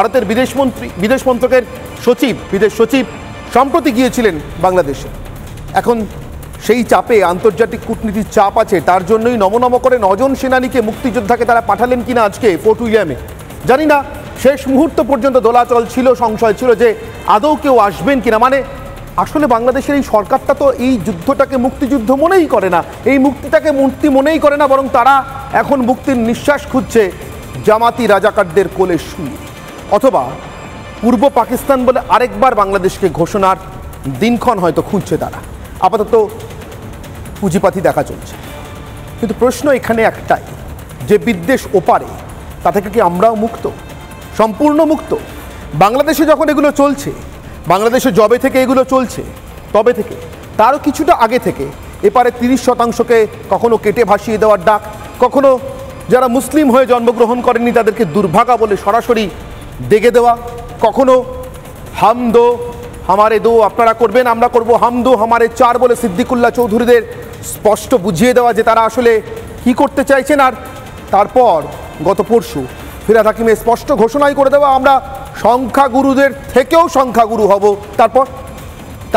ভারতের বিদেশ মন্ত্রকের বিদেশ সচিব সম্প্রতি গিয়েছিলেন বাংলাদেশে। এখন সেই চাপে আন্তর্জাতিক কূটনীতির চাপ আছে, তার জন্যই নম করে 9 জন সেনানীকে মুক্তিযোদ্ধাকে তারা পাঠালেন কিনা আজকে ফোর্ট উইলিয়ামে জানি না। শেষ মুহূর্ত পর্যন্ত দোলাচল ছিল, সংশয় ছিল যে আদৌ কেউ আসবেন কিনা। মানে আসলে বাংলাদেশের এই সরকারটা তো এই যুদ্ধটাকে মুক্তিযুদ্ধ মনেই করে না, এই মুক্তিটাকে মুক্তি মনেই করে না, বরং তারা এখন মুক্তির নিঃশ্বাস খুঁজছে জামাতি রাজাকারদের কোলে শুয়ে, অথবা পূর্ব পাকিস্তান বলে আরেকবার বাংলাদেশকে ঘোষণার দিনক্ষণ হয়তো খুঁজছে তারা। আপাতত পুঁজিপাতি দেখা চলছে, কিন্তু প্রশ্ন এখানে একটাই, যে বিদ্বেষ ওপারে তা থেকে কি আমরাও মুক্ত, সম্পূর্ণ মুক্ত? বাংলাদেশে যখন এগুলো চলছে, বাংলাদেশে জবে থেকে এগুলো চলছে, তবে থেকে তারও কিছুটা আগে থেকে এপারে 30%কে কখনো কেটে ভাসিয়ে দেওয়ার ডাক, কখনো যারা মুসলিম হয়ে জন্মগ্রহণ করেননি তাদেরকে দুর্ভাগা বলে সরাসরি ডেকে দেওয়া, কখনো হাম দো হামারে দো, আপনারা করবেন আমরা করব, হাম দো হামারে চার বলে সিদ্দিকুল্লাহ চৌধুরীদের স্পষ্ট বুঝিয়ে দেওয়া যে তারা আসলে কি করতে চাইছেন। আর তারপর গত পরশু ফিরহাদ হাকিমের স্পষ্ট ঘোষণাই করে দেওয়া, আমরা সংখ্যাগুরুদের থেকেও সংখ্যাগুরু হব।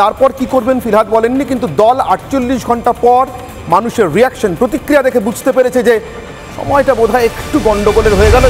তারপর কি করবেন ফিরহাদ বলেননি, কিন্তু দল 48 ঘন্টা পর মানুষের রিয়াকশন, প্রতিক্রিয়া দেখে বুঝতে পেরেছে যে সময়টা বোধহয় একটু গন্ডগোলের হয়ে গেল।